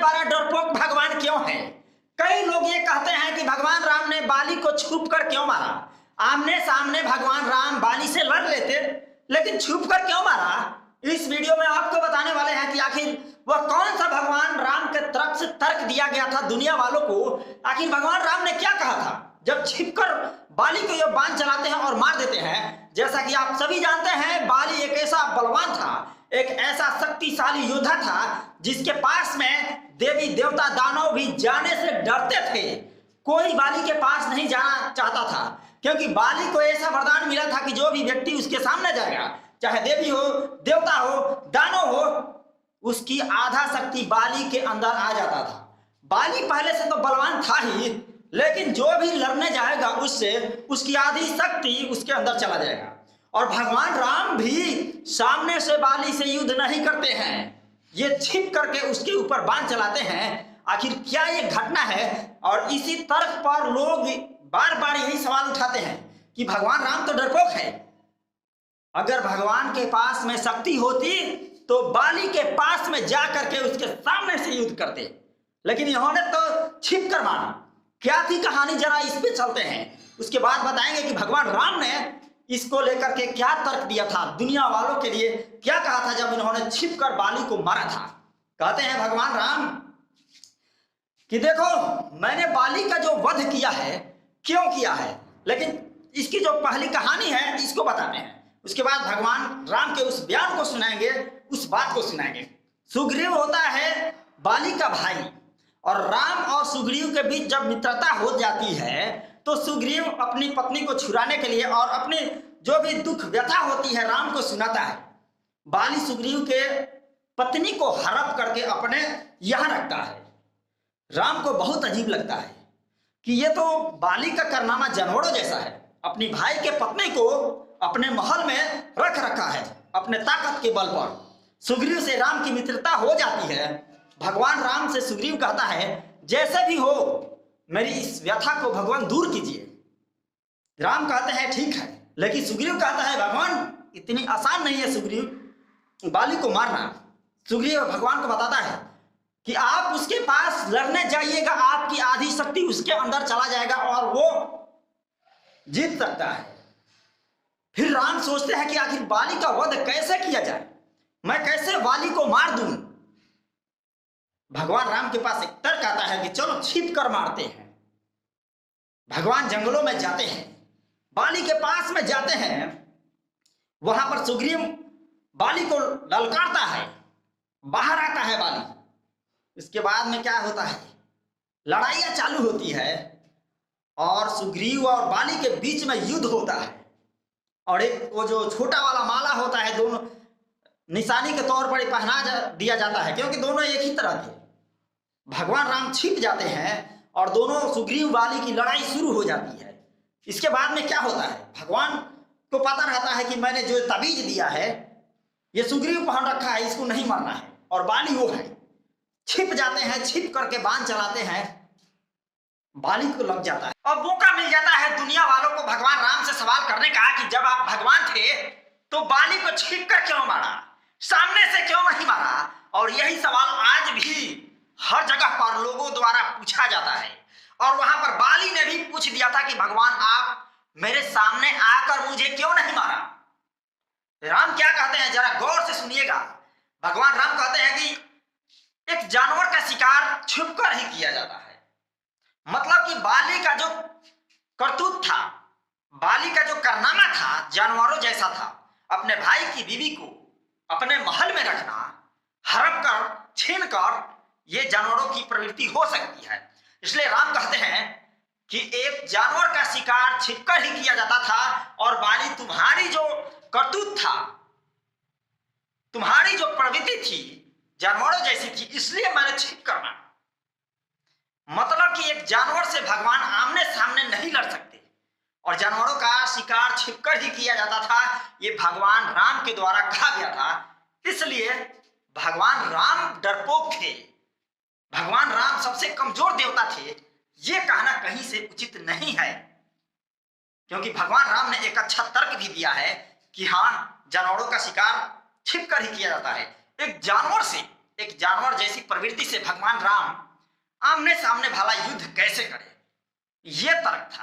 बड़ा डरपोक भगवान क्यों है? कई लोग ये कहते हैं कि भगवान राम ने बाली को छुप कर क्यों मारा। आमने सामने भगवान राम बाली से लड़ लेते, लेकिन छुप कर क्यों मारा? इस वीडियो में आपको बताने वाले हैं कि आखिर वह कौन सा भगवान राम के तरफ से तर्क दिया गया था दुनिया वालों को। आखिर भगवान राम ने क्या कहा था जब छिपकर बाली को ये बाण चलाते हैं और मार देते हैं। जैसा कि आप सभी जानते हैं, बाली एक ऐसा बलवान था, एक ऐसा शक्तिशाली योद्धा था जिसके पास में देवी देवता दानव भी जाने से डरते थे। कोई बाली के पास नहीं जाना चाहता था, क्योंकि बाली को ऐसा वरदान मिला था कि जो भी व्यक्ति उसके सामने जाएगा, चाहे देवी हो, देवता हो, दानव हो, उसकी आधा शक्ति बाली के अंदर आ जाता था। बाली पहले से तो बलवान था ही, लेकिन जो भी लड़ने जाएगा उससे उसकी आधी शक्ति उसके अंदर चला जाएगा। और भगवान राम भी सामने से बाली से युद्ध नहीं करते हैं, ये छिप करके उसके ऊपर बाण चलाते हैं। आखिर क्या ये घटना है? और इसी तर्क पर लोग बार बार यही सवाल उठाते हैं कि भगवान राम तो डरपोक है। अगर भगवान के पास में शक्ति होती तो बाली के पास में जा करके उसके सामने से युद्ध करते, लेकिन इन्होंने तो छिप कर मारा। क्या थी कहानी, जरा इस पे चलते हैं, उसके बाद बताएंगे कि भगवान राम ने इसको लेकर के क्या तर्क दिया था, दुनिया वालों के लिए क्या कहा था जब इन्होंने छिपकर बाली को मारा था। कहते हैं भगवान राम कि देखो, मैंने बाली का जो वध किया है, क्यों किया है, लेकिन इसकी जो पहली कहानी है इसको बताते हैं। उसके बाद भगवान राम के उस बयान को सुनाएंगे, उस बात को सुनाएंगे। सुग्रीव होता है बाली का भाई, और राम और सुग्रीव के बीच जब मित्रता हो जाती है तो सुग्रीव अपनी पत्नी को छुड़ाने के लिए और अपनी जो भी दुख व्यथा होती है राम को सुनाता है। बाली सुग्रीव के पत्नी को हड़प करके अपने यहां रखता है। राम को बहुत अजीब लगता है कि ये तो बाली का कारनामा जानवरों जैसा है। अपनी भाई के पत्नी को अपने महल में रख रखा है अपने ताकत के बल पर। सुग्रीव से राम की मित्रता हो जाती है। भगवान राम से सुग्रीव कहता है, जैसे भी हो मेरी इस व्यथा को भगवान दूर कीजिए। राम कहते हैं ठीक है, लेकिन सुग्रीव कहता है भगवान इतनी आसान नहीं है सुग्रीव बाली को मारना। सुग्रीव भगवान को बताता है कि आप उसके पास लड़ने जाइएगा, आपकी आधी शक्ति उसके अंदर चला जाएगा और वो जीत सकता है। फिर राम सोचते हैं कि आखिर बाली का वध कैसे किया जाए, मैं कैसे बाली को मार दूं। भगवान राम के पास एक तर्क आता है कि चलो छिप कर मारते हैं। भगवान जंगलों में जाते हैं, बाली के पास में जाते हैं। वहां पर सुग्रीव बाली को ललकारता है, बाहर आता है बाली। इसके बाद में क्या होता है, लड़ाइयां चालू होती है और सुग्रीव और बाली के बीच में युद्ध होता है। और एक वो जो छोटा वाला माला होता है, दोनों निशानी के तौर पर पहना दिया जाता है, क्योंकि दोनों एक ही तरह के। भगवान राम छिप जाते हैं और दोनों सुग्रीव बाली की लड़ाई शुरू हो जाती है। इसके बाद में क्या होता है, भगवान को पता रहता है कि मैंने जो तबीज दिया है ये सुग्रीव पहन रखा है, इसको नहीं मारना है, और बाली वो है। छिप जाते हैं, छिप करके बाण चलाते हैं, बाली को लग जाता है। और मौका मिल जाता है दुनिया वालों को भगवान राम से सवाल करने का कि जब आप भगवान थे तो बाली को छिप कर क्यों मारा, सामने से क्यों नहीं मारा। और यही सवाल आज भी हर जगह पर लोगों द्वारा पूछा जाता है। और वहां पर बाली ने भी पूछ दिया था कि भगवान आप मेरे सामने आकर मुझे क्यों नहीं मारा। राम क्या कहते हैं, जरा गौर से सुनिएगा। भगवान राम कहते हैं कि एक जानवर का शिकार छुपकर ही किया जाता है। मतलब कि बाली का जो करतूत था, बाली का जो कारनामा था, जानवरों जैसा था। अपने भाई की बीवी को अपने महल में रखना, हड़प कर, छीन कर, ये जानवरों की प्रवृत्ति हो सकती है। इसलिए राम कहते हैं कि एक जानवर का शिकार छिपकर ही किया जाता था। और बाली तुम्हारी जो करतूत था, तुम्हारी जो प्रवृत्ति थी जानवरों जैसी थी, इसलिए मैंने छिप कर मारा। मतलब कि एक जानवर से भगवान आमने सामने नहीं लड़ सकते और जानवरों का शिकार छिपकर ही किया जाता था। ये भगवान राम के द्वारा कहा गया था। इसलिए भगवान राम डरपोक थे, भगवान राम सबसे कमजोर देवता थे, ये कहना कहीं से उचित नहीं है। क्योंकि भगवान राम ने एक अच्छा तर्क भी दिया है कि हाँ, जानवरों का शिकार छिप कर ही किया जाता है। एक जानवर से एक जानवर जैसी प्रवृत्ति से भगवान राम आमने सामने भला युद्ध कैसे करें, यह तर्क था।